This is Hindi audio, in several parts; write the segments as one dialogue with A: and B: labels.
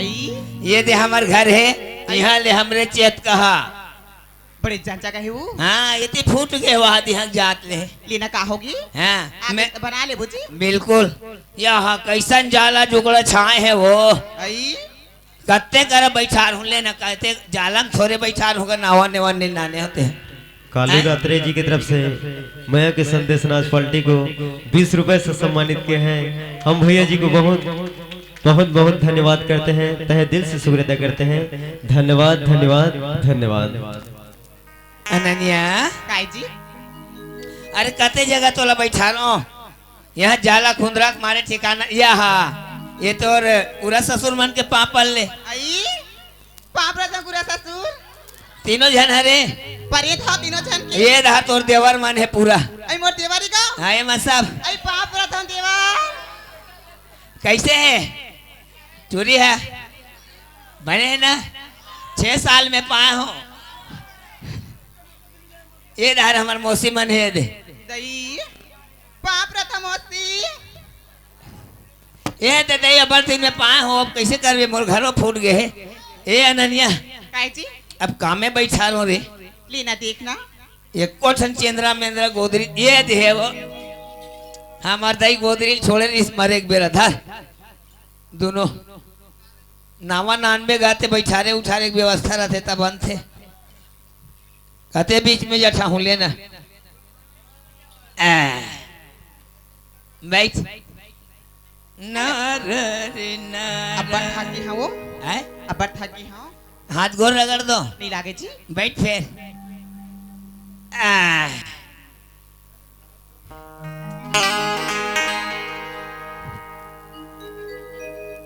A: ये दे हमार घर है, यहाँ ले हमरे चेत कहा
B: बड़े जांचा का है वो।
A: हाँ ये तो फूट गए वहाँ दिहा जात ले
B: लेना का होगी।
A: हाँ
B: मैं बना ले बुझी।
A: बिल्कुल यहाँ कैसन जाला जुगड़ा छाए है वो
B: आई
A: कत्ते कर बैठार हूँ लेना कहते जालम थोड़े बैठार होगा नावा नेवा नाने होते हैं।
C: कालू रात्रे जी की तरफ से मया के संदेशनाथ पलटी को 20 रुपए से सम्मानित किए हैं। हम भैया जी को बहुत बहुत बहुत धन्यवाद करते हैं, तहे दिल से शुक्रिया अदा करते हैं। धन्यवाद धन्यवाद धन्यवाद।
A: अनन्या
B: काय जी
A: अरे कते जगह तोला बैठा लो यहाँ जाला खुंदरा मारे ठिकाना यहाँ ये तो पूरा ससुर मन के पापल ले
B: आई पाप रहा पूरा ससुर
A: तीनों जन हरे
B: पर ये था तीनों जन की।
A: ये रहा तोर देवर मन है पूरा।
B: आई मोर देवारी का
A: हाँ ये मसाब
B: आई पाप रहा देवा
A: कैसे है चोरी है बने है ना 6 साल में पाए हो ये रहा हमार मौसी मन है दे
B: दई पाप रहा मौसी
A: ये दे दे अबर दिन में पाए हो अब कैसे करवे मोर घरों फूट गए है। ए अनन्या
B: काय जी
A: अब काम में बैठा लो रे
B: लेना देखना
A: एक कोठन चेंद्रा मेंद्रा गोदरी ये दे वो हमार दाई गोदरी छोड़े इस मरे एक बेरा था दोनों नावा नानबे गाते बैठारे उठारे की व्यवस्था रहते तब बंद थे कहते बीच में जठा हूँ लेना बैठ
B: अब ठाकी हाँ वो अब ठाकी हाँ
A: हाथ गोर रगड़ दो
B: नहीं लागे जी
A: बैठ फिर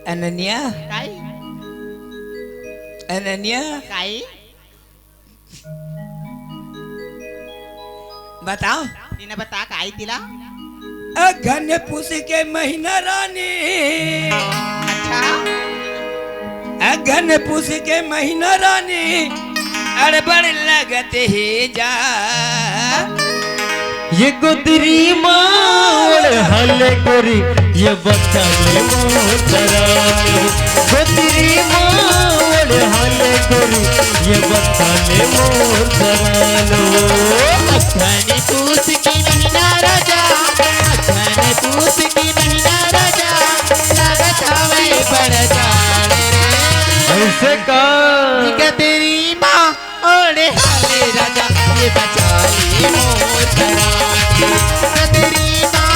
A: अनन्या
B: काय
A: अनन्या
B: काय
A: बताओ
B: नीना बता काय तिला
A: घन पूस के महीना रानी
B: अच्छा
A: घन पूस के महीना रानी अड़बड़ लगत ही जा
C: ये गुदरी मार हल गोरी ये बच्चा गुदरी मार हल गोरी ये बच्चा
B: अखनी पूस की महीना राजा अखनी पूस की महीना राजा लागत हवे बड़ जाड़े रे
C: ऐसे का
B: तेरी माँ ओढ़े हाले राजा ये बचा ले मोर कराने तेरी माँ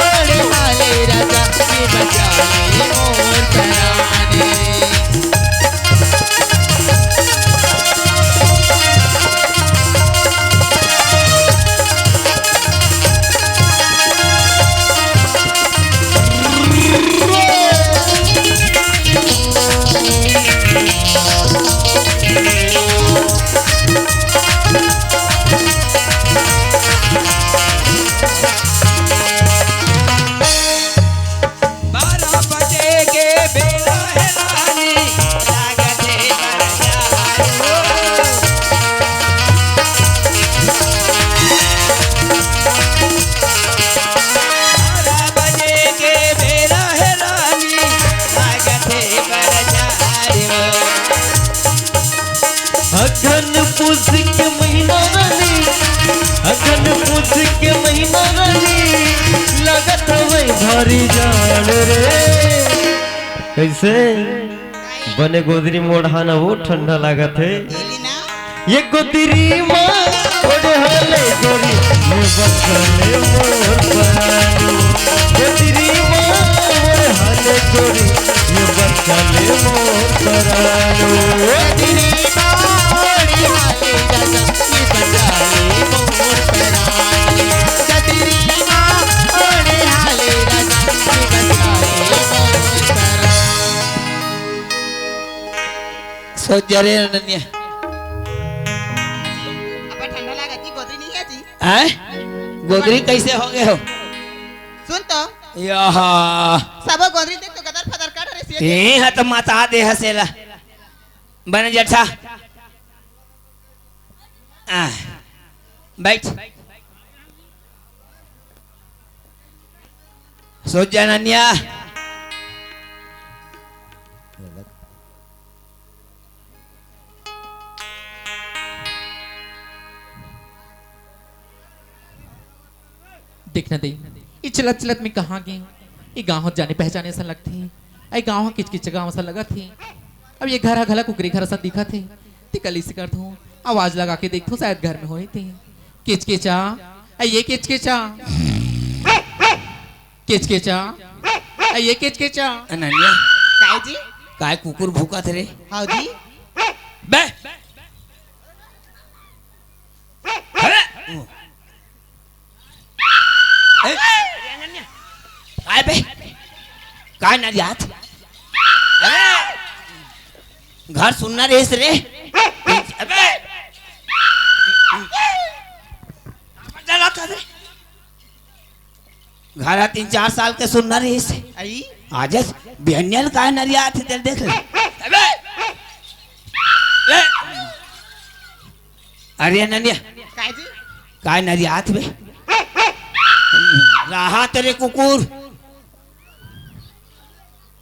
B: ओढ़े हाले राजा ये बचा ले मोर कराने
C: अगन पूस के महीना रानी अगन पूस के महीना रानी लगत हवे भारी जान रे कैसे बने गोदरी मोढ़ाना वो ठंडा लागत है ये गोदरी माँ ओढ़ले गोरी ये बचले मोर परानो गोदरी माँ ओढ़ले गोरी ये बचले मोर परानो
B: तेरी माँ ओढ़े हाले राजा ये बचा ले मोर कराने तेरी माँ ओढ़े हाले राजा ये बचा ले मोर कराने
A: सोच जा रहे अनन्या
B: अब ठंडा लगा जी गोदरी नहीं है जी
A: हैं गोदरी कैसे हो गए हो
B: सुन तो
A: यहाँ
B: सब गोदरी देख तो गदर फदर कर रहे सी
A: ये है तो माता दे हसेला बन जठा बैठ सोच जा अनन्या
B: देखना दे ये चलत चलत में कहाँ गए। ये गाँव जाने पहचाने ऐसा लगती है। अरे गाँव किचकिच गाँव ऐसा लगा थी। अब ये घर घला कुकरी घर ऐसा दिखा थे। कली से करता हूँ आवाज लगा के देखता हूँ शायद घर में होए थे। किचकिचा ये किचकिचा किचकिचा ये किचकिचा।
A: अनन्या
D: काय जी
A: काय कुकुर भूका थे रे
D: हाँ जी
A: बे अरे ए, काय बे काय ना याद अरे घर सुनना रेस रे अबे जरा था रे घर 3-4 साल के सुनना रेस
D: आई
A: आज बिहनियल काय नरिया थे तेरे देख ले अबे ले अरे अनन्या
D: काय जी
A: काय नरिया थे बे रहा तेरे कुकुर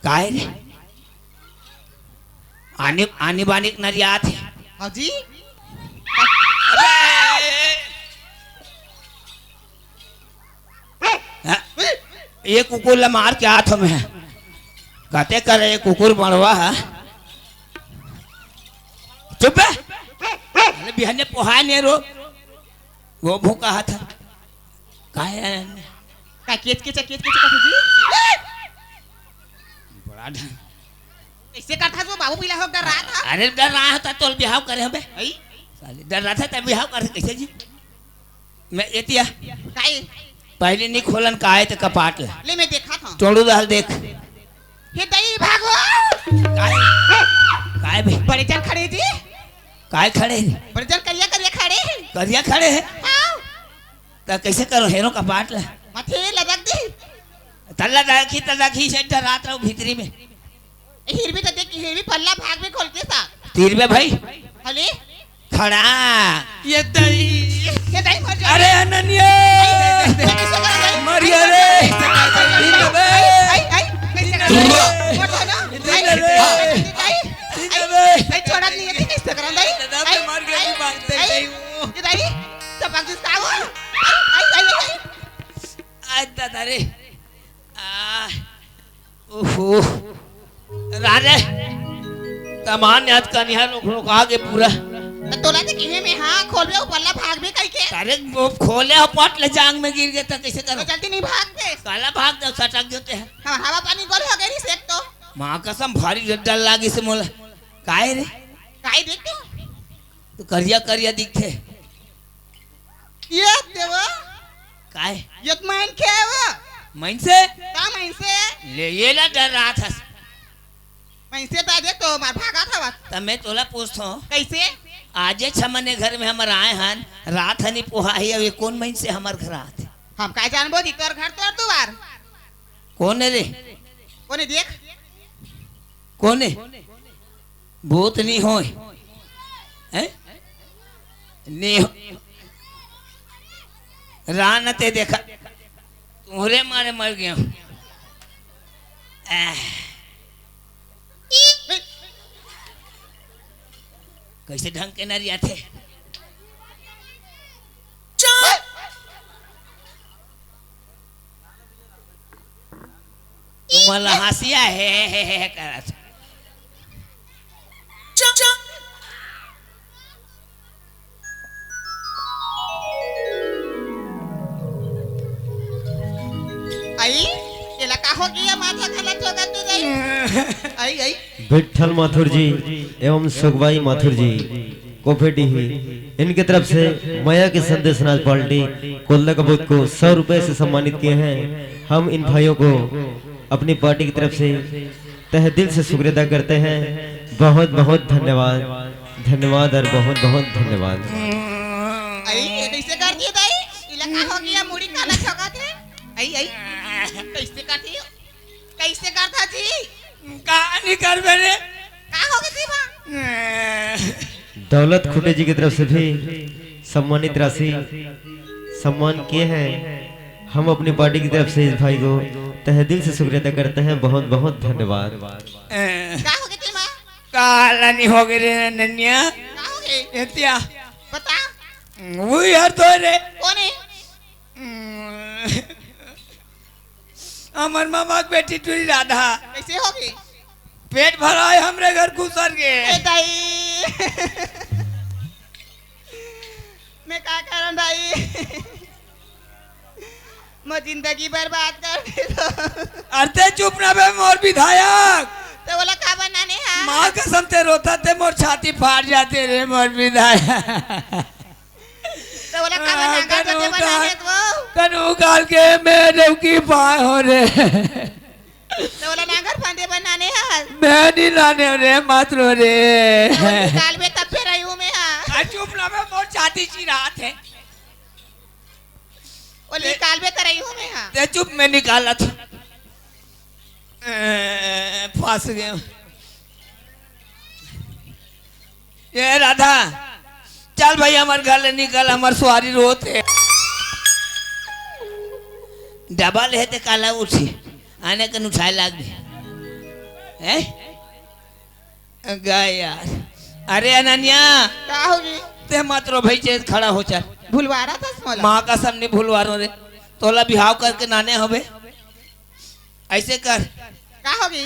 A: काय रे आने आने बाने नरिया थे
D: हाँ जी
A: ये कुकुर ला मार के हाथ में है कहते कर ये कुकुर मरवा है चुप है अरे बिहाने पोहा नहीं रो वो भूखा था काहे
D: काय केच केच का जी
A: बड़ा ढंग
D: कैसे करता वो बाबू पिला होकर रहा था।
A: अरे डर रहा था तो बिहाव करे हमें
D: आई
A: साले डर रहा था तब बिहाव करे कैसे जी मैं एतिया
D: काय
A: पहले नहीं खोलन का आए तो कपाट ला
D: ले मैं देखा था
A: चोड़ू दाल देख
D: हे दई भागो
A: काय काय भाई
D: बड़े जन खड़े जी
A: काय खड़े हैं
D: बड़े जन करिया करिया खड़े हैं।
A: करिया खड़े हैं
D: हाँ
A: तो कैसे करो हेरो कपाट ला
D: माथे लदक दी
A: तल्ला राखी से रात रहो भीतरी में
D: हिरवी तो देख हिरवी पल्ला भाग में खोल के सा
A: तीर में भाई
D: हले
A: खड़ा ये दई
D: हे दई मर जा
A: अरे अनन्या मरिया रे तीन बे
D: आई आई कैसे कर मर जा ना आई छोड़ा नहीं है कैसे कर दई
A: दादा मार के भी मांगते नहीं
D: ये दई सब भाग जिसका वो आई
A: आज दादा रे ओहो राजे कमान याद का निहार रोक आगे पूरा
D: तोला से किहे में हां खोल बे पल्ला भाग में कई के
A: अरे वो खोले हो पट ले जांग में गिर गया था कैसे
D: तो
A: करो
D: जल्दी नहीं भागते
A: काला भाग दो सटक देते हैं
D: हम हवा पानी गोल हो गई सेक तो
A: मां कसम भारी डर लागी से मोला काहे रे
D: काय देखते
A: तो करिया करिया दिखते
D: ये देव
A: काहे
D: यत मान खेव
A: मन से
D: का मन से
A: ले ये ला डर रहा था
D: मन से तो देख तो मार भागा था बस
A: तब मैं तोला पूछता हूँ
D: कैसे
A: आजे छमने घर में हमारे आए हन रात हनी पोहा ही अब ये कौन महीन से हमारे घर आते
D: हम काय जानबो दी तोर घर तोर दुआर
A: कौन है रे
D: कोने देख
A: कौन है भूत नहीं हो हैं नहीं हो रानते देखा तुम्हारे मारे मर गया हूं कैसे ढंग के नरिया थे तुम्हारा हंसिया है करा था
D: आई केला का हो गया माथा खाला चोगा तू जाई आई आई
C: विठल माथुर जी एवं सुखबाई माथुर जी कोफेडी ही इनकी तरफ से माया के संदेश नाच पार्टी कोल्ला कबूत को 100 रुपए से सम्मानित किए हैं। हम इन भाइयों को अपनी पार्टी की तरफ से तहे दिल से शुक्रिया अदा करते हैं। बहुत बहुत धन्यवाद धन्यवाद और बहुत बहुत धन्यवाद।
D: आई ये कैसे कर दिए दाई इला का हो गया मुड़ी काला चोगा थे आई आई कैसे करती हो कैसे करता जी
A: कहानी कर मेरे
D: का हो गई थी बा
C: दौलत खुटे जी की तरफ से भी सम्मानित राशि सम्मान किए हैं। हम अपनी पार्टी की तरफ से इस भाई को तहे दिल से शुक्रिया अदा करते हैं। बहुत बहुत धन्यवाद।
D: का हो गई थी मां
A: काला नहीं हो गए रे नन्या
D: का हो गई
A: एतिया
D: बता
A: वो यार तो रे
D: कौन है
A: हमार मामा के बेटी टूरी राधा
D: कैसे होगी
A: पेट भरा है हमरे घर घुसर के
D: ए दाई मैं क्या करूं दाई मैं जिंदगी बर्बाद कर दी तो
A: अरे चुप ना बे मोर विधायक
D: बोला का बनाने हैं
A: माँ कसम ते रोता ते मोर छाती फाड़ जाते रे मोर विधायक
D: तो बोला का बनाएगा तो बनाने तो
A: कनू काल के मेरे की पाए हो रे
D: तो बोला नागर फंदे बनाने हैं
A: मैं नहीं लाने रे मात्र रे
D: काल में तब फिर रही हूँ मैं हाँ
A: चुप ना बे मोर छाती चिरात है
D: वो निकाल में कर रही हूँ मैं हाँ
A: ते चुप में निकाला था फंस गए ये राधा चल भाई हमारे घर ले निकल हमार सवारी रोते डबल है ते काला उठी आने के उठाए लाग दे गए यार अरे अनन्या
D: क्या होगी
A: ते मात्र भाई चेत खड़ा हो चल
D: भूलवा रहा था स्मोला
A: माँ का सामने भूलवा रो रे तोला बिहाव करके नाने होबे ऐसे कर
D: क्या होगी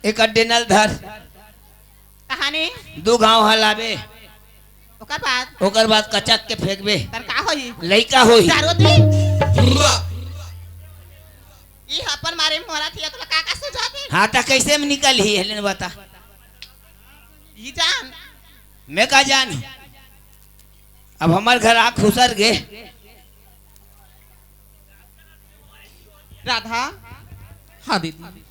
A: एक अड्डे नल धर
D: कहानी
A: दो गांव हलाबे
D: ओकर बाद
A: ओकर बाद कचक के फेंकबे
D: तर का होई
A: लइका होई
D: चारों दिन ये अपन मारे मोरा थिया तो का सुझा दे
A: हाँ तो कैसे में निकल ही हेलन बता
D: ये जान
A: मैं का जान अब हमार घर आ खुसर गे
D: राधा
B: हाँ दीदी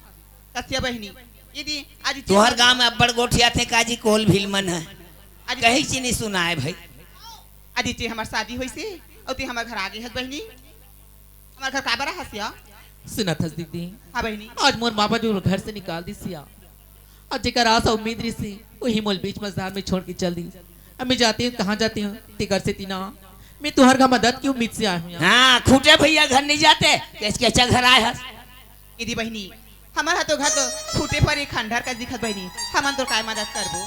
D: कसिया बहनी यदि आज
A: तुहर गांव में अब्बड़ गोठिया थे काजी कोल भीलमन है
D: आज
A: कहीं चीनी सुना है भाई
D: आदित्य हमार शादी हुई से और ते हमार घर आ गई है बहनी हमार घर का बड़ा हसिया
B: सुना था दीदी
D: हाँ बहनी
B: आज मोर माँ जो घर से निकाल दी सिया और जेकर आशा उम्मीद रही सी वही मोल बीच मजदार में छोड़ के चल दी अब मैं जाती हूँ कहाँ जाती हूँ ते घर से तीना मैं तुहर का मदद की उम्मीद से आया हूँ यहाँ।
A: हाँ खूटे भैया घर नहीं जाते कैसे अच्छा घर आए हस
D: यदि बहनी हमार तो घर तो छूटे पर एक खंडहर का दिखत बहनी हमन तो काय मदद करबो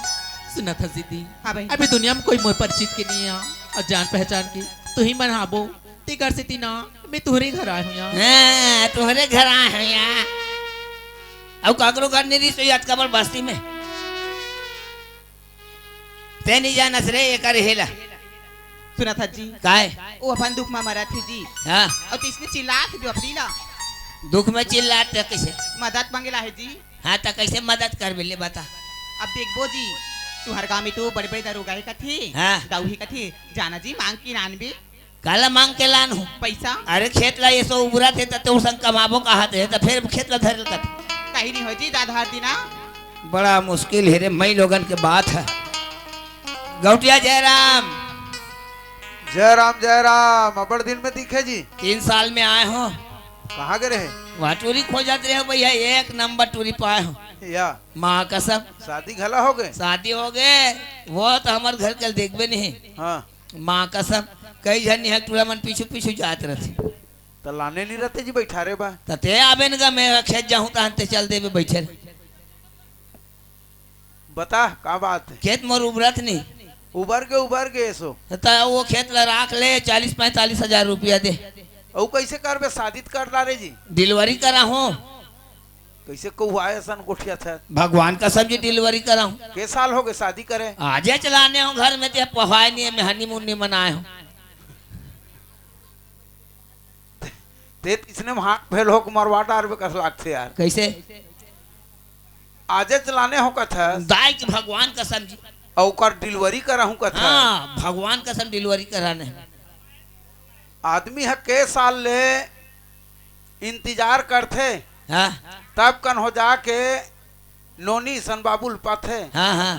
B: सुना था दीदी
D: हाँ बहनी
B: अभी दुनिया में कोई मोर परिचित के नहीं है और जान पहचान की तू ही मन हाबो ते घर से तीना मैं तुहरे घर आया हूँ यहाँ।
A: हाँ, तुम्हारे घर आए हैं यहाँ अब काकरो घर नहीं दी सोई आज कमर बस्ती में ते नहीं जानस रे ये करे हेला
D: सुना था जी
A: काय
D: वो अपन दुख में मरा थी जी
A: हाँ
D: और तो इसने चिल्ला थी जो अपनी ला
A: दुख में चिल्लाते कैसे
D: मदद मांगेला है जी
A: हाँ तो कैसे मदद कर बिल्ले बता
D: अब देखबो जी तू हर गाँव में तो बड़े बड़े दरोगा का थी
A: हाँ।
D: दाऊही का थी जाना जी मांग की नानबे
A: काला मांग के लान हूँ
D: पैसा
A: अरे खेत ला ये सो उबरा थे तो संग कमाबो कहा थे तो फिर खेत ला धर का
D: कहीं नहीं हो जी दादा हर दिना
A: बड़ा मुश्किल है रे मई लोगन के बात है गौटिया जयराम
E: जय राम अबड़ दिन में दिखे जी
A: 3 साल में आए हो
E: कहाँ गए रहे
A: वहाँ टूरी खोजत रहे हो भैया 1 नंबर टूरी पाए हो
E: या
A: माँ कसम
E: शादी घला हो गए
A: शादी हो गए वो तो हमारे घर कल देखबे नहीं
E: हाँ
A: माँ कसम कई जन यहाँ टूरा मन पीछू पीछू जात रहते
E: तो लाने नहीं रहते जी बैठा रे बा
A: ते आबे न का मैं खेत जाऊँ तो हंते चल देवे बैठे
E: बता का बात है
A: खेत मोर उबरत नहीं
E: उबर के सो
A: तो वो खेत ला राख ले 40-45 हजार रुपया दे
E: और कैसे करबे शादी कर ला रे जी
A: डिलीवरी करा हूँ
E: कैसे को हुआ ऐसा गोठिया था
A: भगवान का सब्जी डिलीवरी करा हूँ
E: के साल हो गए शादी करे
A: आजे चलाने हो घर में ते पहाड़ नहीं है मैं हनीमून नहीं मनाए हूँ
E: ते इसने हाथ फेल हो मरवा डार कस लागते यार
A: कैसे
E: आजे चलाने हो कथा
A: दाई की भगवान का सब्जी
E: और कर डिलीवरी करा हूँ कथा
A: हाँ भगवान का सब डिलीवरी कराने हैं।
E: आदमी है के साल ले इंतजार करते
A: हाँ
E: तब कन हो जाके नोनी सन बाबुल पाथे
A: हाँ हाँ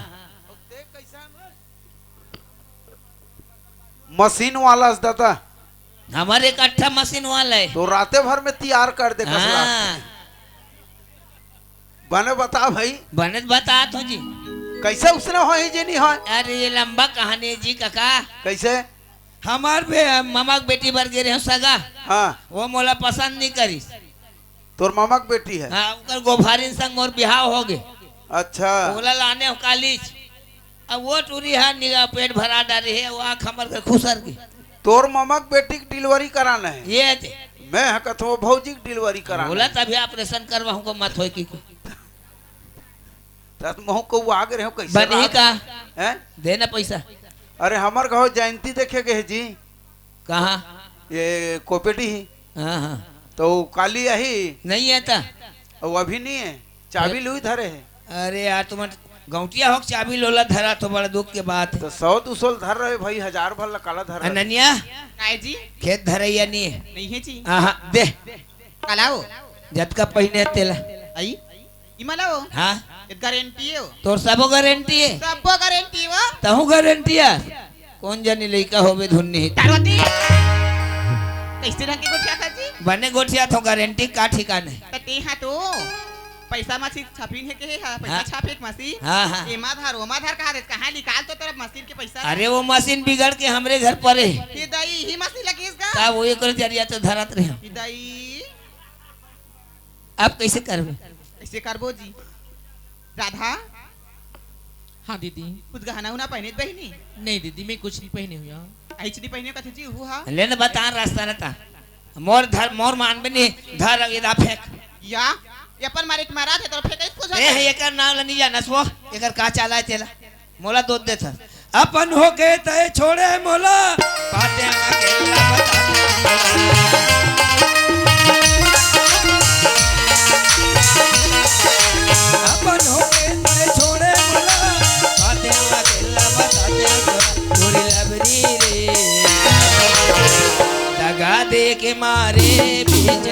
E: मशीन वाला दादा
A: हमारे एक 8 मशीन वाला है
E: तो राते भर में तैयार कर दे कसला
A: हाँ
E: बने बता भाई
A: बनत बता तो जी
E: कैसे उसने हो ही जे नहीं हो
A: अरे ये लंबा कहानी है जी काका
E: कैसे
A: हमार मामा के बेटी बर गिरे सगा
E: हाँ
A: वो मोला पसंद नहीं करी
E: तोर मामा की बेटी है
A: हाँ उनकर गोभारिन संग मोर बिहाव हो गए
E: अच्छा
A: बोला लाने हो कालीज अब वो टूरी है निगाह पेट भरा डाली है वो आँख हमार के खुसर की
E: तोर मामा की बेटी की डिलीवरी कराना है
A: ये थे
E: मैं हकत हो भौजी की डिलीवरी करा
A: बोला तभी ऑपरेशन करवा हमको मत होए की
E: तत महू को वो आगे रहो कैसे
A: बनी का
E: हैं?
A: देना पैसा
E: अरे हमार गाँव जयंती देखे गए जी
A: कहाँ
E: ये कोपेटी ही
A: हाँ हाँ
E: तो काली यही
A: नहीं है ता
E: वो अभी नहीं है चाबी लुई धरे है
A: अरे यार तुम गौटिया हो चाबी लोला धरा तो बड़ा दुख के बात है
E: तो 100-200 धर रहे भाई 1000 भर काला धर रहे।
A: अनन्या
D: काय जी
A: खेत धरैया नहीं है
D: नहीं है जी
A: हाँ दे
D: कलाओ
A: झटका पहिने तेला
D: आई इमलाओ
A: हाँ
D: एक गारंटी है
A: तोर सबो गारंटी है
D: सबको गारंटी हो
A: तहु गारंटी है कौन जानी लड़का होवे धुन्नी
D: तारवती कैसे ढंग के गोठिया था जी
A: बने गोठिया तो गारंटी का ठिकाने
D: ते हाँ तो पैसा मशीन छापिंग है के है पैसा
A: हाँ।
D: छापे एक मशीन
A: हाँ हाँ
D: एमा धार कहाँ निकाल तो तेरा मशीन के पैसा
A: अरे वो मशीन बिगड़ के हमरे घर पर है
D: ये दाई ही मशीन लगी इसका
A: ता वो एक जरिया तो धरत रहे
D: ये दाई
A: अब कैसे करबे
D: ऐसे करबो जी राधा
B: हाँ दीदी
D: कुछ गहना उना पहने बहनी
B: नहीं दीदी मैं कुछ नहीं पहने हुई हूँ
D: ऐचडी पहने कथे जी हुआ
A: लेने बता रास्ता रहता मोर मान बनी धर इदा फेंक
D: या ये अपन मारे के मारा थे तो फेंक कुछ
A: ए एकर नाम ला नहीं जाना सो एकर का चाला है तेला मोला दूध दे था अपन हो के तय छोड़े मोला बातें अकेला अपन हो के तय छोड़े मोला बातें अकेला बताते थोड़ी लबरी रे दगा दे के मारे बीच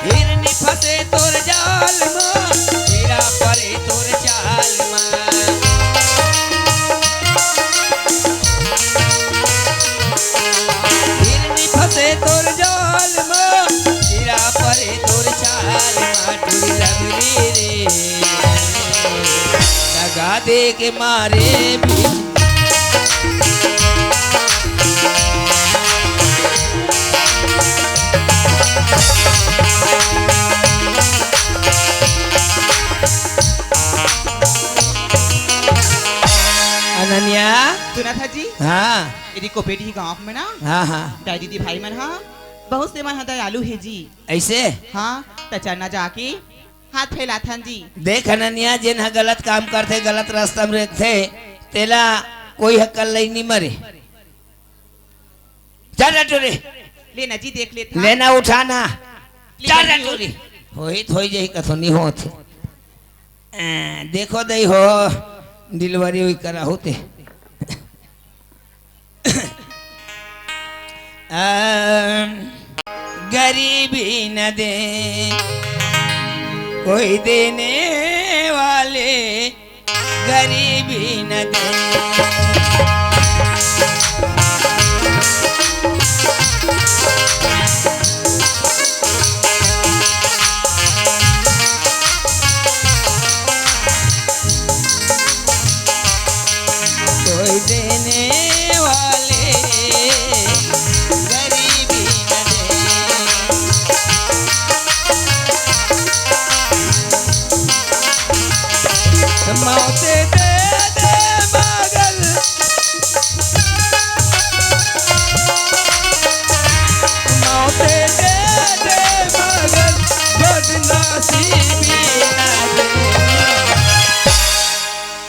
A: हिरनी फसे तोर जाल में हीरा परे तोर चाल में हिरनी फसे तोर जाल में हीरा परे तोर चाल में टूरी लगली रे लगा दे के मारे भी अनन्या
D: सुना था जी
A: हाँ
D: यदि कोपेटी ही गांव में ना
A: हाँ हाँ
D: दाई दीदी भाई मन हाँ बहुत से मन हाँ दयालु है जी
A: ऐसे
D: हाँ तचरना जाके हाथ फैलाथन जी
A: देख अनन्या जिन ह गलत काम करते गलत रास्ता में रहते तेला कोई हकल नहीं मरे चल टोरी
D: लेना जी देख लेता
A: लेना उठाना चल
D: लेना
A: टोरी होई थोई जही कथो नहीं होत देखो दई हो डिलीवरी हुई करा होते गरीबी न दे कोई देने वाले गरीबी न दे कोई देने वाले गरीबी न दे मौते दे दे मगल मौते दे दे मगल बदनसीबी न दे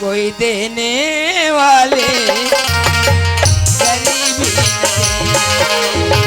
A: कोई देने वाले गरीबी न दे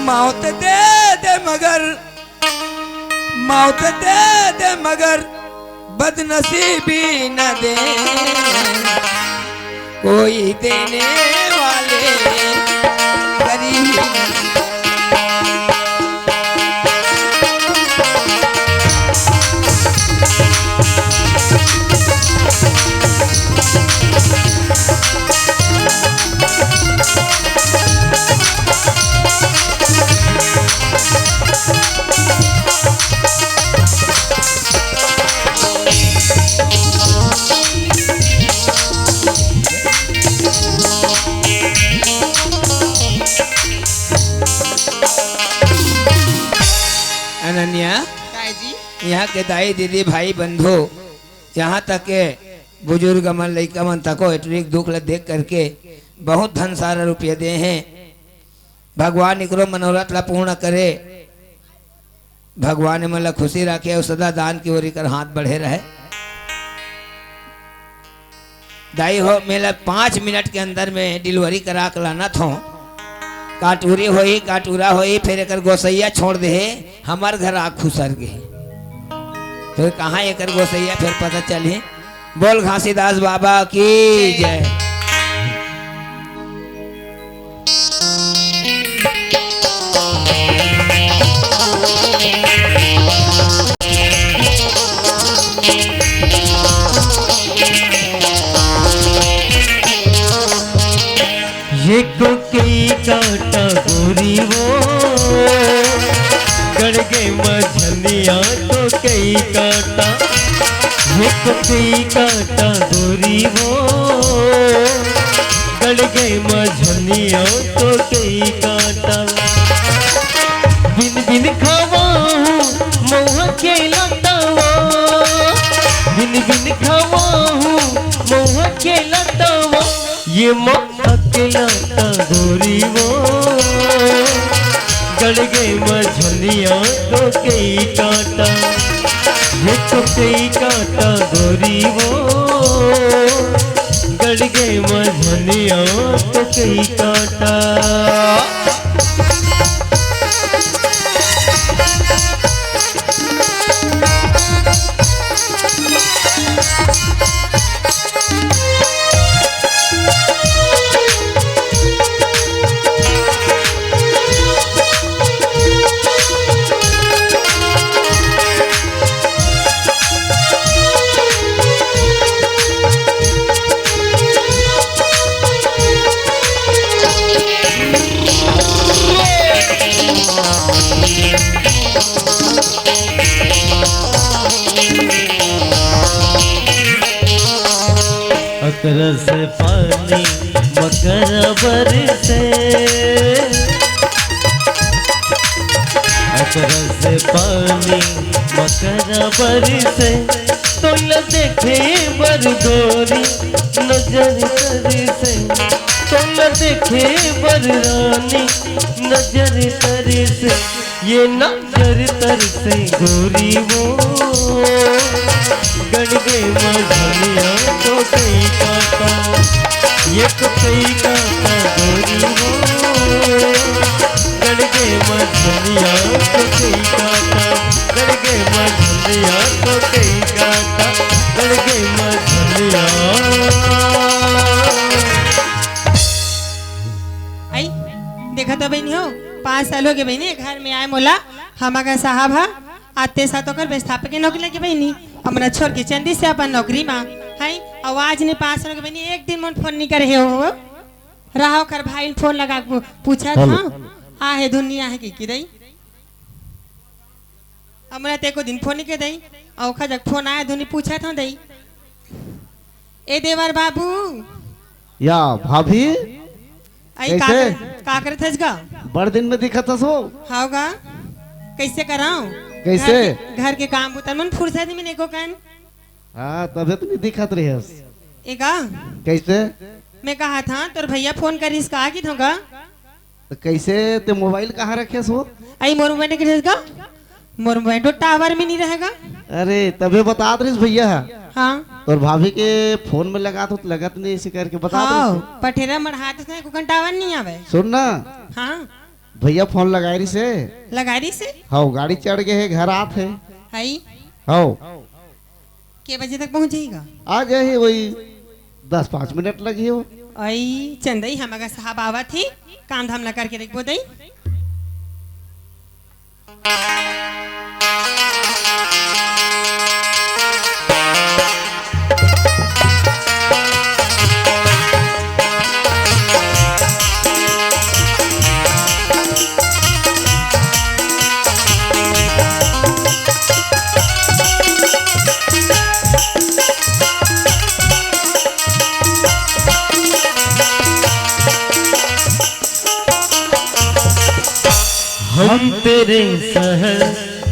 A: मौत दे दे मगर, मौत दे दे मगर बदनसीबी न दे, कोई देने वाले गरीब न दे। अनन्या,
D: काय जी
A: यहाँ के दाई दीदी भाई बंधु, यहाँ तक के बुजुर्ग मन लड़का मन तको एटरिक दुख ल देख करके बहुत धन सारा रुपये दे हैं। भगवान इकरो मनोरथ ला पूर्ण करे, भगवान मन ला खुशी रखे और सदा दान की ओर कर हाथ बढ़े रहे। दाई हो मेला 5 मिनट के अंदर में डिलीवरी करा के लाना थो, काटूरी होई काटूरा होई, फिर एक गोसैया छोड़ दे हमार घर आँख खुसर गए, फिर कहाँ एक गोसैया फिर पता चली। बोल घासीदास बाबा की जय।
C: ये कोई काटा गोरी वो गड़ गए मझलिया तो कई काटा, ये कोई काटा गोरी वो गड़ गए मझलिया तो कई काटा। बिन बिन खावा हूँ मोह के लतावा, बिन बिन खावा हूँ मोह के लतावा, ये मोह के लता गोरी वो गड़ गए मझलिया तो कई काटा, ये तो कई काटा गोरी वो गड़ गए मझलिया तो कई काटा। अकर से पानी मकर बरसे, अकर से पानी मकर बरसे, तो ल देखे बर गोरी नजर तर से, तो ल देखे बर रानी नजर तर से, ये नजर तर से गोरी वो गड़ गए मझलिया तो कई काटा, ये तो कई काटा गोरी वो गड़ गए मझलिया तो कई काटा, गड़ गए मझलिया तो कई काटा, गड़ गए मझलिया।
B: आई देखा तो बहनी हो 5 साल हो गए बहनी घर में आए मोला, हमारा साहब है आते साथ होकर व्यवस्थापक की नौकरी लगी बहनी, हमरा छोड़ के चंदी से अपन नौकरी में है। आवाज ने 5 साल के बहनी एक दिन मन फोन नहीं करे हो रहा कर भाई फोन लगा पूछा था आ है दुनिया है की दई, हमरा ते को दिन फोन नहीं के दई, औखा जब फोन आया दुनी पूछा था दई, ए देवर बाबू
F: या भाभी
B: आई
F: कैसे?
B: का करे थस गा
F: बड़ दिन में दिखा था सो
B: हाउगा कैसे कराऊं
F: कैसे?
B: घर के काम बुता मन फुर्सत में नहीं को कन
F: हाँ तबियत नहीं दिखत रही है
B: एगा
F: कैसे?
B: मैं कहा था तोर भैया फोन करिस कहा की थोगा
F: तो कैसे ते मोबाइल कहाँ रखे सो?
B: आई मोर मोबाइल के रहेगा मोर मोबाइल तो टावर में नहीं रहेगा।
F: अरे तबे बता रही भैया
G: हाँ
F: और भाभी के फोन में लगा तो लगत नहीं, इसी करके बता
G: हाँ
F: दे।
G: पठेरा मढ़ाते थे को घंटावन नहीं आवे।
F: सुन ना,
G: हाँ
F: भैया फोन लगाई रही से।
G: लगारी से
F: हाँ गाड़ी चढ़ गए है, घर आत है।
G: आई
F: हाँ
G: के बजे तक पहुंचेगा?
F: आ जाए वही 10-5 मिनट लगी हो।
G: आई चंदई हम अगर साहब आवा थी काम धाम न करके रख दई।
C: हम तेरे शहर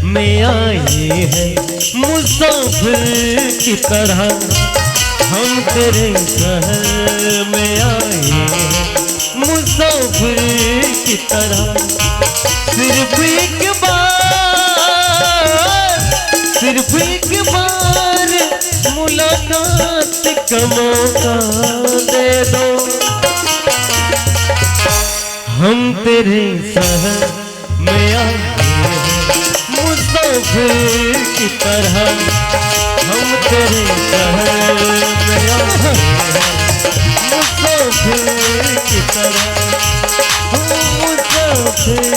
C: में आए हैं मुसाफिर की तरह। हम तेरे शहर में आए हैं मुसाफिर की तरह। सिर्फ एक बार मुलाकात का मौका दे दो। हम तेरे शहर में आए हैं मुसाफिर की तरह। हम तेरे शहर में आए हैं मुसाफिर की तरह। मुसाफिर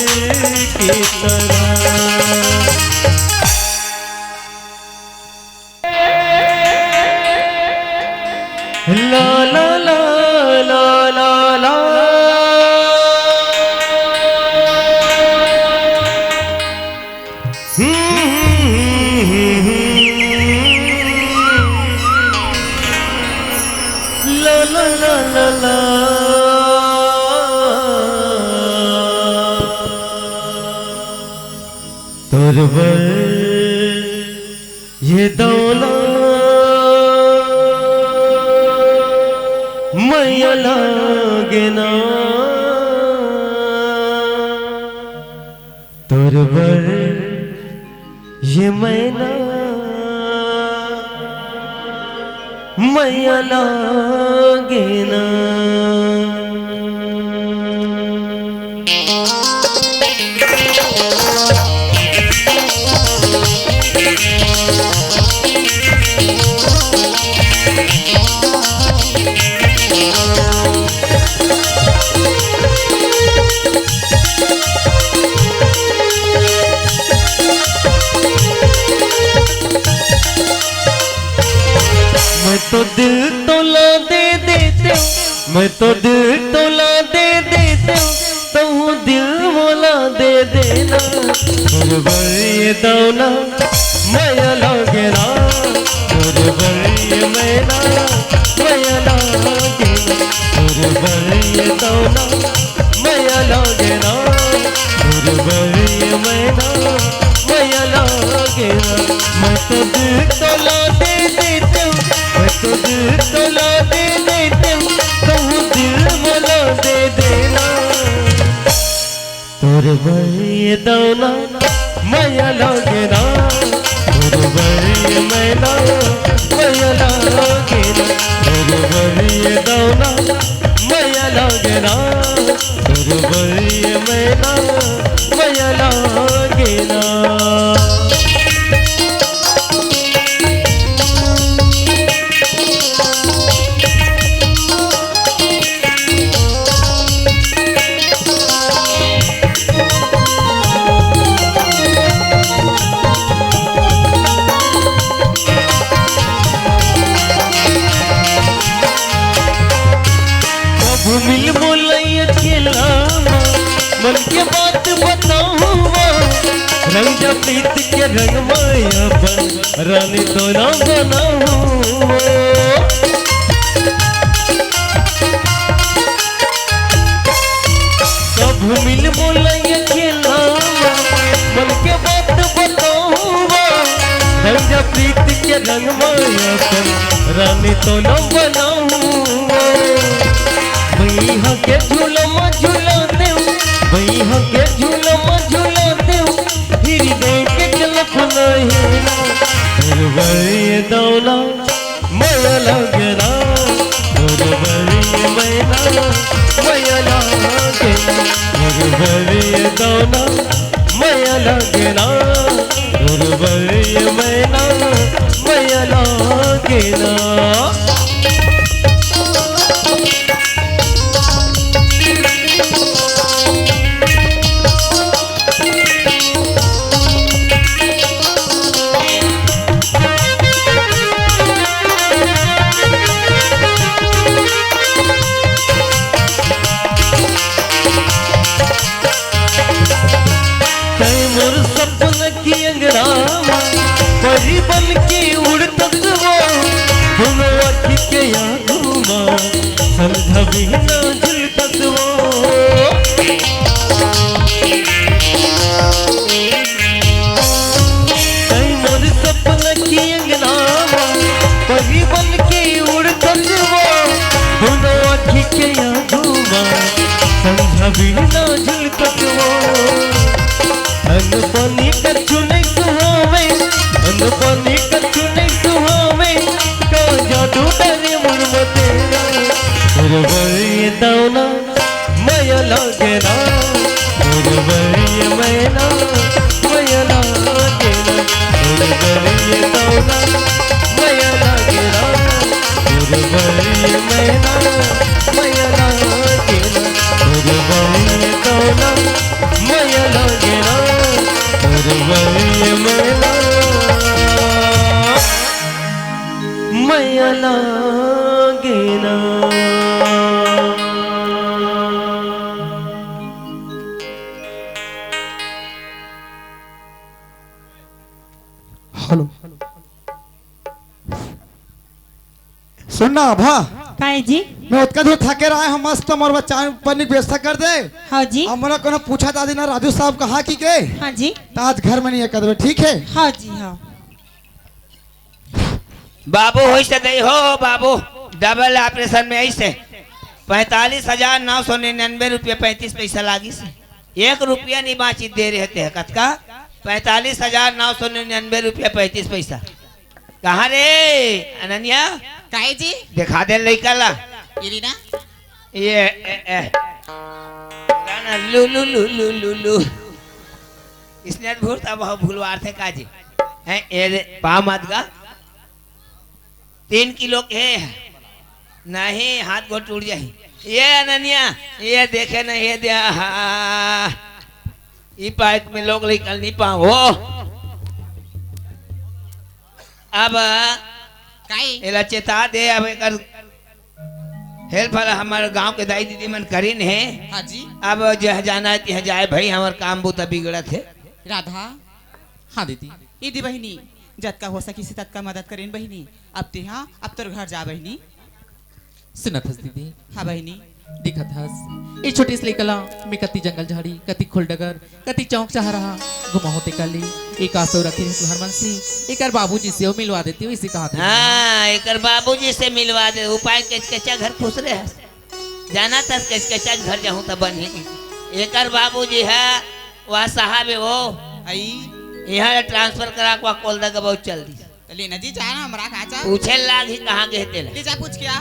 C: की तरह। ला ला ला ला ला ला। La la la la la। तोरवर ये दौला मैया लागे ना। तोरवर ये मैना मैया लागे ना। मैं तो दिल तोला दे देते हूँ। मैं तो दिल तोला दे देते हूँ। तो दिल मोला दे देना। तोरवर ये दौला मैया लागे ना। तोरवर ये मैना मैया लागे ना। तोरवर ये दौला मैया लागे ना। तोरवर ये मैना मैया लागे ना। मैं तो दिल तोला दे देते हूँ। मैं तो दिल तोला दे देते हूँ। तो दिल मोला दे देना। तोरवर ये दौला मैया लागे ना। तोरवर ये मैना मैया लागे ना। तोरवर ये दौला मैया लागे ना। तोरवर ये मैना मैया लागे ना। मिल बोलैया अकेला मन के बात बताऊँ। रंग प्रीत के रंग माया बन रानी तो ना बनाऊँ। सब मिल बोलैया अकेला मन के बात बताऊँ। रंग प्रीत के रंग माया बन रानी तो ना बनाऊँ। भैया के झूलमा झूला देव। भैया के झूलमा झूला देव। फिर देख के चल फनाही। तोरवर ये दौला दुर्बल दौना मया लगेना दुर्बल मैना मया लगेना मोर सपन की अंगरामा परी बन के उड़तत वो दोनों अखी के यादुमा समझा भी ना झुलतत वो कई मोर सपन की अंगरामा परी बन के उड़तत वो दोनों अखी के यादुमा समझा भी ना झुलतत वो अनपनी कछु नहीं सुहावे अनपनी कछु नहीं सुहावे का जादू डरे मन में तेरा दुर्बल दौना मया लगेना दुर्बल मैना मया लगेना दुर्बल दौना मया लगेना दुर्बल मैना मया लगेना दुर्बल दौना मया लगेना मया लगेना
F: हेलो सुनना भा
G: काहे जी?
F: मैं उतका दूर थके रहा है मस्त मोर बच्चा पन्नी व्यवस्था कर दे
G: हाँ जी।
F: हमरा कोनो पूछा दादी ना राजू साहब कहा की के
G: हाँ जी।
F: तो आज घर में नहीं है कदवे ठीक है।
G: हाँ जी हाँ।
A: बाबू हो दे हो बाबू डबल ऑपरेशन में ऐसे 45,999 रुपया 35 पैसा लागी से 1 रुपया नहीं बाची दे रहे थे कतका 45,999 रुपया 35 पैसा कहाँ रे अनन्या
D: काहे जी
A: दिखा दे लड़का ला
D: ये ना
A: ये गाना लू लू लू लू लू लू इसने भूलता बहुत भूलवार थे काजी हैं ये पा मत गा 3 किलो के नहीं हाथ को टूट जाए ये अनन्या ये देखे ना ये दे ये पाइप में लोग निकल नहीं पाओ अब
D: काहे
A: एला चेता दे अब एक हेल्प हमारे गांव के दाई दीदी मन करीन है
D: हाँ जी
A: अब जह जाना है तिह जाए भाई हमारे काम बहुत बिगड़त है
D: राधा हाँ दीदी ये दी बहिनी जतका हो सकी से ततका मदद करें बहिनी अब तिहा अब तोर घर जा बहिनी
B: सुनत हस दीदी
D: हाँ बहिनी
B: दिखत हस ये छोटी सी कला में कति जंगल झाड़ी कति खुलडगर कति चौक चाह रहा घुमा होते काली एक आसो रखी है हरमन से एक बाबूजी से मिलवा देती हूँ इसी कहा था
A: हाँ एक बाबूजी से मिलवा दे उपाय कचकचा घर खुश रहे जाना था कचकचा घर जाऊँ तब बनी एक बाबूजी है वह साहब है वो
D: आई
A: यहाँ ट्रांसफर करा को कोलदा का बहुत चल दी
D: लेना जी जाना हमरा कहाँ जा
A: पूछे लाग ही कहाँ गए थे
D: ले जा पूछ क्या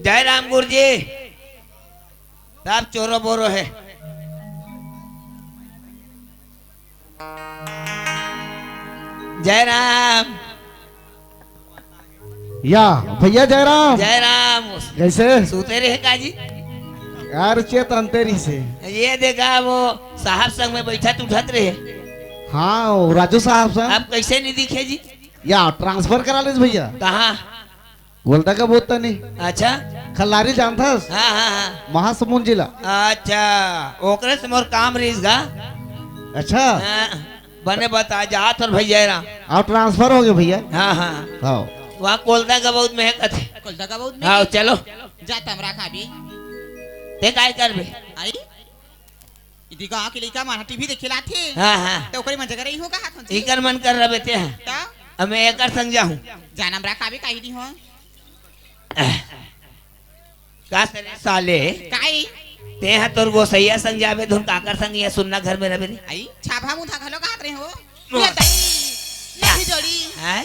A: जय राम गुरु जी सब चोरो बोरो है जय राम
F: या भैया जयराम
A: जय राम
F: कैसे
A: सूते रहे काजी
F: यार चेत अंतेरी से
A: ये देखा वो साहब संग में बैठा उठत रहे
F: हाँ वो राजू साहब साहब
A: अब कैसे नहीं दिखे जी
F: या ट्रांसफर करा ले भैया
A: कहाँ
F: बोलता का बोलता नहीं
A: अच्छा
F: खल्लारी जानता
A: हाँ हाँ हाँ
F: महासमुंद जिला
A: अच्छा ओकरे से मोर काम रहीस गा
F: अच्छा
A: हाँ, बने बता जा तो भाई जयराम
F: आप ट्रांसफर हो गए भैया
A: हाँ हाँ
F: हाँ
A: वहाँ कोलदा का बहुत महकत है
D: कोलदा का बहुत
A: हाँ चलो
D: जाता हमरा कहाँ भी
A: ते काय करबे
D: आई इदी गाँव के लड़का मारा टीवी देखेला थे
A: हाँ हाँ
D: तो ओकरे मन जगह रही होगा हाथ में
A: इकर मन कर रहे थे हैं
D: ता
A: अब मैं एकर संग जाऊँ
D: जाना हमरा कहाँ भी काहे नहीं हो
A: का सरे साले
D: काहे
A: ते हैं तोर गोसैया संग जाबे धुन काकर संग ये सुनना घर में रहे
D: आई छापा मुंह घलो कहाँ रहे हो ये ताई नहीं जोड़ी
A: हैं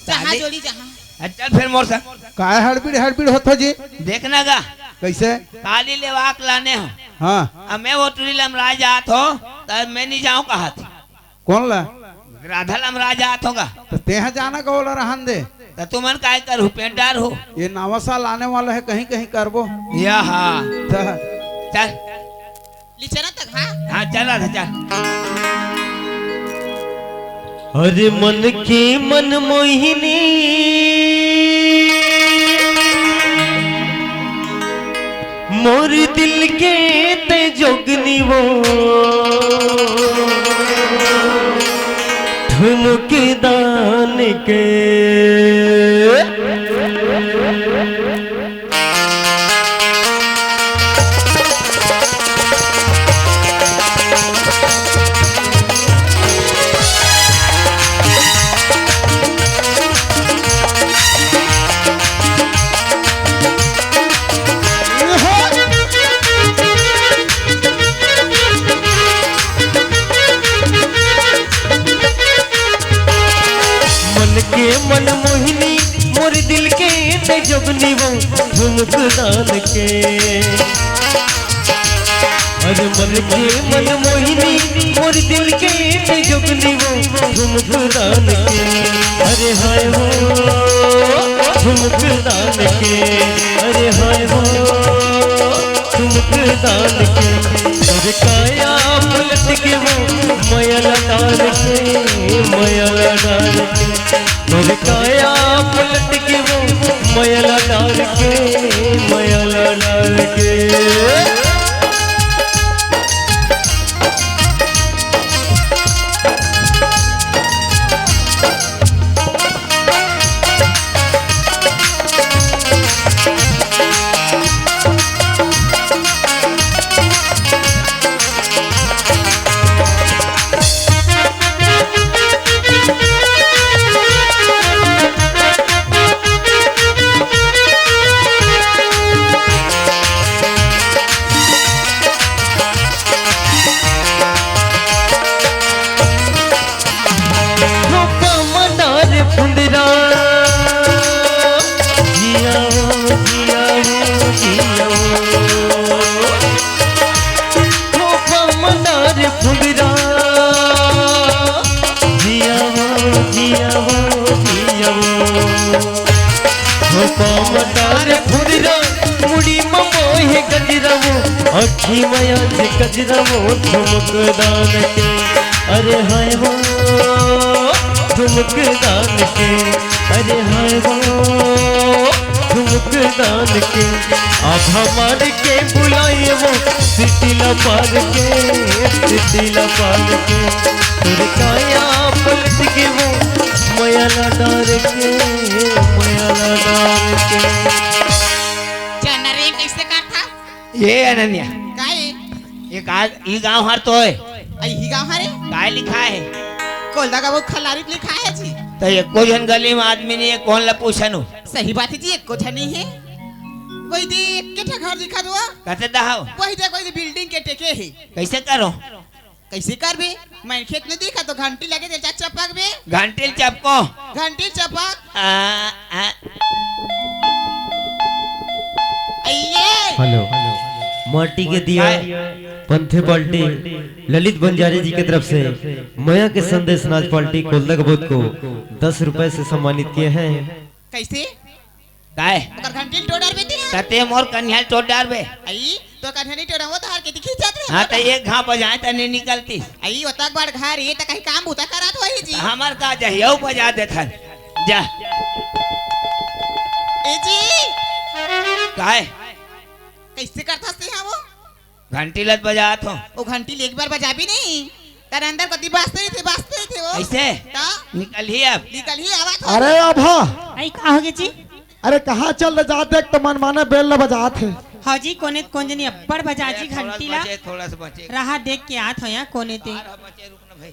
D: जहाँ जोड़ी जहाँ
A: चल फिर मोर संग
F: काय हड़बीड़ हड़बीड़ होता जी
A: देखना गा
F: कैसे
A: काली लेवाक लाने हो
E: हाँ
A: अब मैं वो टूरी लमरा जात हो तो मैं नहीं जाऊँ कहा थी
E: कौन ला
A: राधा लमरा जात होगा
E: तो तेहा जाना का बोला रहन दे
A: तो तुमन काय कर पेंटार हो
E: ये नवा साल आने वाला है कहीं कहीं करबो
A: या हाँ
E: तो
A: चल
D: लिचना तक हाँ
A: हाँ चल राधा चल
C: अरे मन की मन मोहिनी मोर दिल के ते जोगनी वो ठुमक दान के मन मोहिनी मोर दिल के ते जोगनी वो झुमक दान के अरे मन के मन मोहिनी मोर दिल के ते जोगनी वो झुमक दान के अरे हाय हो झुमक दान के अरे हाय हो झुमक दान के अरे काया पलट के वो मयल डाल के मयल डाल के मेरे काया पलट के वो मयला डाल के मयला डाल के अखी मया से कजरा वो ठुमक दान के अरे हाय हो ठुमक दान के अरे हाय हो ठुमक दान के आप हमारे के बुलाए वो सिटिला पार के तेरे काया पलट के वो मयाला डार के मयाला डार के
D: जाना रे कैसे करता
A: ये अनन्या
D: काय
A: ये गाँव हर तो है
D: आई ही गाँव हरे
A: काय लिखा है
D: कोलदा का वो खलारी लिखा है जी
A: तो ये को जन गली में आदमी नहीं है कौन ला पूछनु
D: सही बात है जी एक कोठा नहीं है वही दे केठा घर दिखा दो
A: कहते दहाओ
D: वही दे कोई बिल्डिंग के टेके है
A: कैसे करो
D: कैसे कर बे मैं खेत में देखा तो घंटी लगे दे चाचा चपक बे
A: घंटिल चपको
D: घंटी चपक
A: आ,
D: आइए
C: हेलो माटी के दिया पंथे पार्टी ललित बंजारे जी की तरफ से मया के संदेश नाच पार्टी कोलदक बोध को 10 रुपए से सम्मानित किए हैं।
D: कैसे
A: काय
D: ओकर घंटी टोडर बेती है
A: तते मोर कन्या टोट डार बे
D: आई तो कन्हनी टोडर वो तो हर के दिखी जात रहे
A: हाँ तो एक घाव बजाए तो नहीं निकलती
D: आई ओतक बड़ घर ये त कहीं काम बुता करात होई जी
A: हमार का जहियो बजा देथन जा
D: ए जी
A: काय
D: कैसे करता से हम वो
A: घंटी लत बजात हो
D: वो घंटी एक बार बजा भी नहीं तर अंदर कति बाजते थे वो
A: ऐसे
D: ता
A: निकल ही अब
D: निकल ही आवाज हो
F: अरे अभा
G: आई का होगे जी
F: अरे कहाँ चल रहे जाते एक तो मन माने बेल न बजात है
G: हाँ जी कोने कौन जनी अब्बड़ बजाजी घंटी ला
A: थोड़ा सा बचे
G: रहा देख के आत हो यहाँ कोने ते
A: बचे रुकना भाई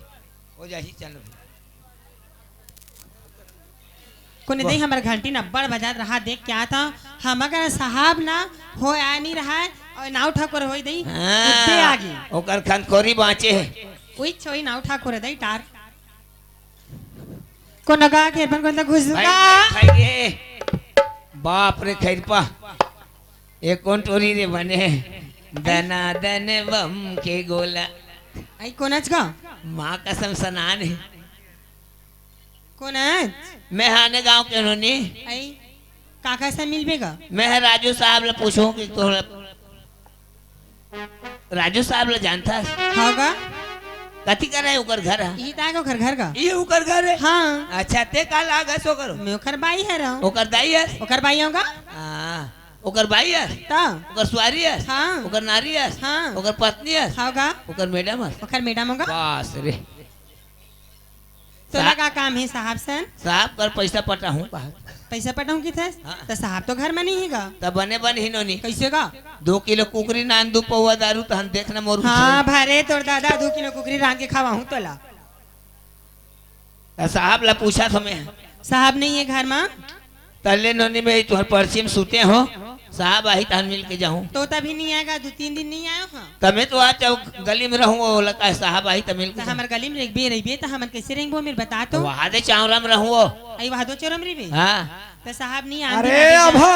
A: हो जाही चल भाई
G: कोने दे हमार घंटी न अब्बड़ बजा रहा देख के आत हो हम अगर साहब ना हो आ नहीं रहा है और नाव ठाकुर होई दई उद्दे आगे
A: ओकर खनखोरी बाँचे है
G: ओई छोई नाव ठाकुर दई टार को नगा के अपन को घुसगा
A: बाप रे खैरपा एक कौन टोरी रे बने दना दन बम के गोला
G: आई कोणाच का
A: माँ कसम सनान है
G: कोणाच
A: मैं हाने गांव के नोनी
G: आई काका से मिलबेगा
A: मैं राजू साहब ले पूछूं कि तो राजू साहब ले जानता
G: होगा
A: कथी कर रहे उकर घर है
G: ई ताको घर घर का
A: ये उकर घर है
G: हाँ
A: अच्छा ते काल आ गए सो करो
G: मैं ओकर बाई है रहो
A: ओकर दाई है
G: ओकर बाई होगा
A: हां ओकर भाई है
G: ता
A: ओकर स्वारी है
G: हाँ।
A: ओकर नारी है
G: हाँ।
A: ओकर पत्नी है
G: होगा
A: ओकर मैडम है
G: ओकर मैडम होगा
A: बस रे
G: तोला का काम है साहब सन
A: साहब कर पैसा पटा हूँ
G: पैसा पटाऊं की थे
A: हाँ।
G: तो साहब तो घर में नहीं हैगा
A: तब बने बन ही नोनी
G: कैसे का
A: 2 किलो कुकरी नान 2 पौवा दारू तो हम देखना मोर
G: हाँ भारे तोर दादा 2 किलो कुकरी रांध के खावा हूँ तोला
A: साहब ला पूछा था मैं
G: साहब नहीं है घर में
A: तल्ले नोनी में तुहर पर्ची में सूते हो साहब आई तहन मिल के जाऊं
G: तो तभी नहीं आएगा 2-3 दिन नहीं आयो हाँ
A: तमे तो आज गली में रहूं वो लगा साहब आई त मिल
G: तो
A: के
G: हमार गली में रही तो हम कैसे रहेंगे मेरे बता तो
A: वहां दे चावरा में रहूं वो
G: आई वहां दो चोरम री
A: हां
G: तो साहब नहीं
F: अरे अभा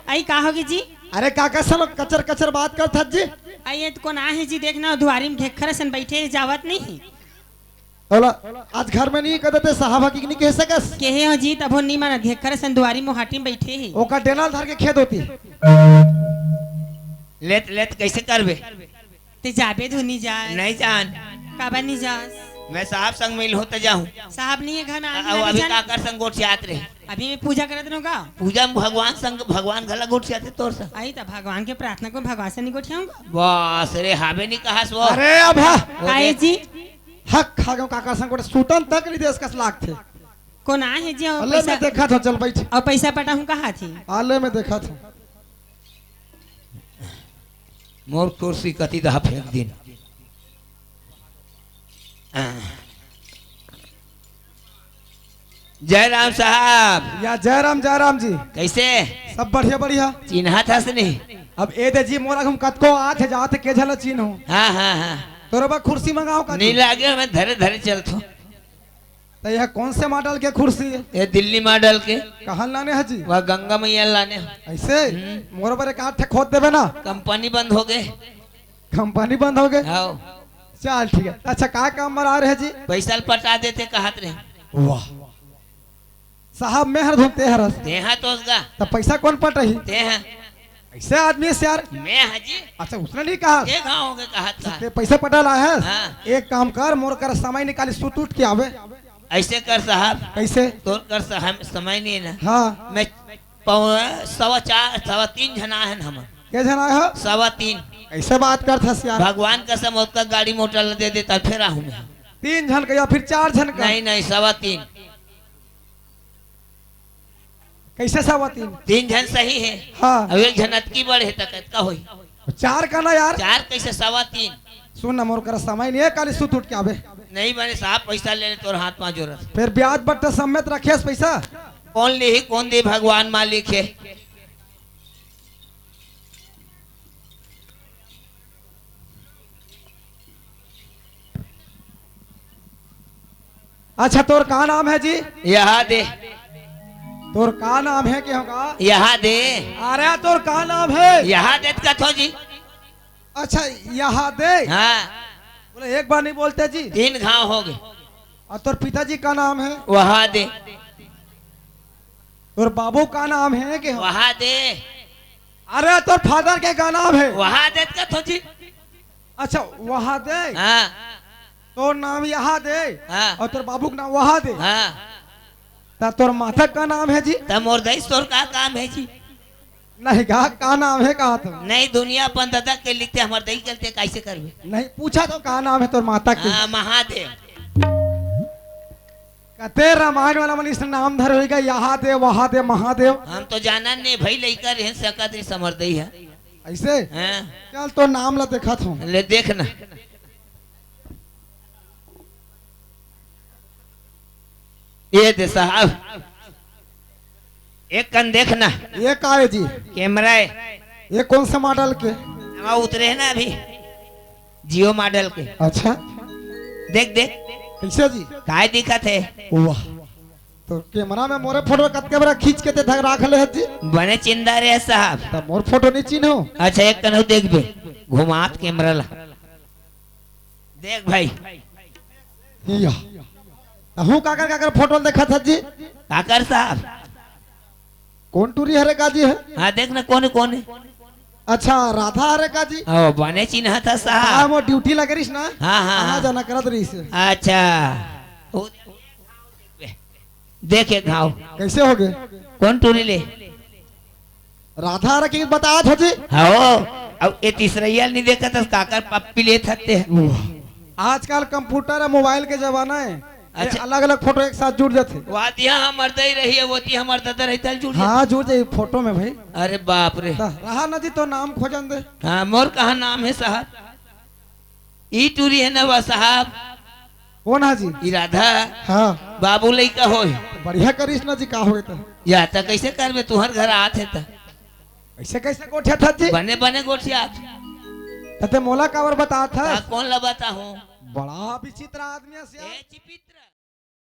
G: आई का होगी जी
F: अरे काका सब कचर कचर बात कर था जी
G: आई ये तो कौन आ है जी देखना दुआरी में घेखर सन बैठे जावत नहीं
F: बोला आज घर में नहीं कहते साहब की नहीं कह सकस
G: के है हो जी तब नहीं माना घेखर सन दुआरी में हाटी में बैठे है
F: ओका डेनाल धर के खेत होती
A: लेत लेत कैसे करबे
G: ते जाबे धुनी जाए
A: नहीं जान
G: काबा नहीं जा
A: मैं साहब संग मिल होते जाऊं
G: साहब नहीं है घर में
A: अब अभी काकर संग गोट से आत रहे
G: अभी मैं पूजा करत रहूंगा
A: पूजा में भगवान संग भगवान गला गोट से आते तोर संग
G: आई तो भगवान के प्रार्थना को भगवान से नहीं गोठियाऊंगा
A: बस रे हावे नहीं कहा सो
F: अरे अभा
A: वो
G: आई
A: देख,
G: जी
F: हक खा गयो काका संग सूटन तक नहीं देश कस लाग थे
G: कौन आ है जी और
F: अल्लाह
G: पैसा
F: में देखा था चल बैठ
G: और पैसा पटा हूँ कहा थी
F: आले में देखा था
A: मोर कुर्सी कति दहा फेंक दिन जय राम साहब
F: या जयराम जी
A: कैसे
F: सब बढ़िया बढ़िया
A: चिन्हा था से नहीं
F: अब ए दे जी मोरा हम कतको आठ जात के झल चीन हो
A: हाँ हाँ हाँ
F: तोरे बा कुर्सी मंगाओ का
A: नहीं लागे मैं धरे धरे चलतो
F: तो यह कौन से मॉडल के कुर्सी है
A: ये दिल्ली मॉडल के
F: कहाँ लाने है जी
A: वह गंगा मैया लाने
F: ऐसे मोर पर एक आठ खोद देवे ना
A: कंपनी बंद हो गए
F: कंपनी बंद हो गए
A: हाँ
F: चल ठीक है अच्छा का काम में आ रहे जी
A: पैसा पटा देते कहत रहे
F: वाह साहब मेहर धुनते हरस
A: देहा तो उसका
F: तो पैसा कौन पटही
A: देहा
F: ऐसे आदमी से यार
A: मैं हाजी
F: अच्छा उसने नहीं कहा
A: ये गाँव हो गए कहत था
F: ते पैसा पटाला है
A: हाँ।
F: एक काम कर मोर कर समय निकाली सूट उठ के आवे
A: ऐसे कर साहब
F: कैसे
A: तो कर साहब समय नहीं है ना
F: हाँ
A: मैं 3.25 जना है हम
F: क्या जना है
A: 3.25
F: ऐसे बात कर था यार
A: भगवान कसम उसका गाड़ी मोटर दे देता फिर आहू मैं
F: 3 जन का या फिर 4 जन का
A: नहीं नहीं 3.25
F: कैसे 3.25
A: 3 जन सही है
F: हाँ
A: अब एक जन अतकी बड़े है तक का होई
F: 4 का ना यार
A: 4 कैसे 3.25
F: सुन ना मोर कर समय नहीं है काली सूट उठ के आवे
A: नहीं बने साहब पैसा ले ले तोर हाथ पांच जोरत
F: फिर ब्याज बट्टा समेत रखे पैसा
A: कौन ले ही कौन दे भगवान मालिक है
F: अच्छा तोर का नाम है जी
A: यहाँ दे
F: तोर का नाम है क्या होगा
A: यहाँ दे
F: अरे तोर का नाम है
A: यहाँ दे का थो जी
F: अच्छा यहाँ दे
A: हाँ
F: बोले एक बार नहीं बोलते जी
A: 3 घाव हो गए
F: और तोर पिताजी का नाम है
A: वहाँ दे
F: तोर बाबू का नाम है कि
A: वहाँ दे
F: अरे तोर फादर के का नाम है
A: वहाँ दे का थो जी
F: अच्छा वहाँ दे
A: हाँ
F: तोर नाम यहाँ दे
A: हाँ
F: और तोर बाबू का नाम वहाँ दे
A: हाँ
F: ता तोर माता का नाम है जी
A: तब और दई तोर का काम है जी
F: नहीं कहा का नाम है कहा तो
A: नहीं दुनिया अपन दादा के लिखते हमारे दही करते कैसे करवे
F: नहीं पूछा तो का नाम है तोर माता के
A: हाँ महादेव
F: कहते रामायण वाला मन इसने नाम धर होगा यहाँ दे वहाँ दे महादेव
A: हम तो जाना नहीं भाई लेकर रह सकत समर्दई है
F: ऐसे
A: हाँ
F: चल तो नाम ला देखा था
A: ले देखना ये दे साहब एक कन देखना
F: ये का है जी
A: कैमरा है
F: ये कौन सा मॉडल के
A: वहाँ उतरे है ना अभी जियो मॉडल के
F: अच्छा
A: देख देख
F: कैसे जी
A: काय दिखत है
F: वाह तो कैमरा में मोरे फोटो कत के बरा खींच के ते धक राख ले हजी
A: बने चिंदा रे साहब।
F: तो मोर फोटो नहीं चिन्हो
A: अच्छा एक कनहु देख बे घुमात कैमरा ला देख भाई
F: या हूं काकर फोटो देखा था जी
A: काकर साहब।
F: कौन टूरी हरे काजी है
A: हाँ देख ना कौन कौन
F: अच्छा राधा हरे काजी
A: ओ बने चिन्हा था
F: हाँ
A: साहब।
F: वो ड्यूटी लग रही ना
A: हाँ हाँ
F: आना
A: हाँ
F: जाना करत रही से
A: अच्छा देखे घाव
F: कैसे हो गए
A: कौन टूरी ले
F: राधा हरे की बताया था जी
A: हाँ अब ये तीसरा नहीं देखा था काकर पप्पी ले थकते हैं।
F: आजकल कंप्यूटर और मोबाइल के जमाना है
A: अच्छा।
F: अलग अलग फोटो एक साथ जुड़ जाते
A: वादिया हमार दई रही है वो हमार दादा रहता है जुड़
F: हाँ जुड़ जाए फोटो में भाई
A: अरे बाप रे।
F: रहा ना जी तो नाम खोजन दे
A: हाँ मोर कहा नाम है साहब ई टूरी है ना वह साहब
F: कौन है जी
A: इराधा
F: हाँ
A: बाबू लइका हो
F: बढ़िया करीस ना जी का हो तो
A: या त कैसे करबे तुहर घर आत है त
F: ऐसे कैसे गोठिया था जी
A: बने बने गोठिया
F: तते मोला कावर बता था
A: कौन लबाता हूँ
F: बड़ा विचित्र आदमी है
A: ए चिपित्र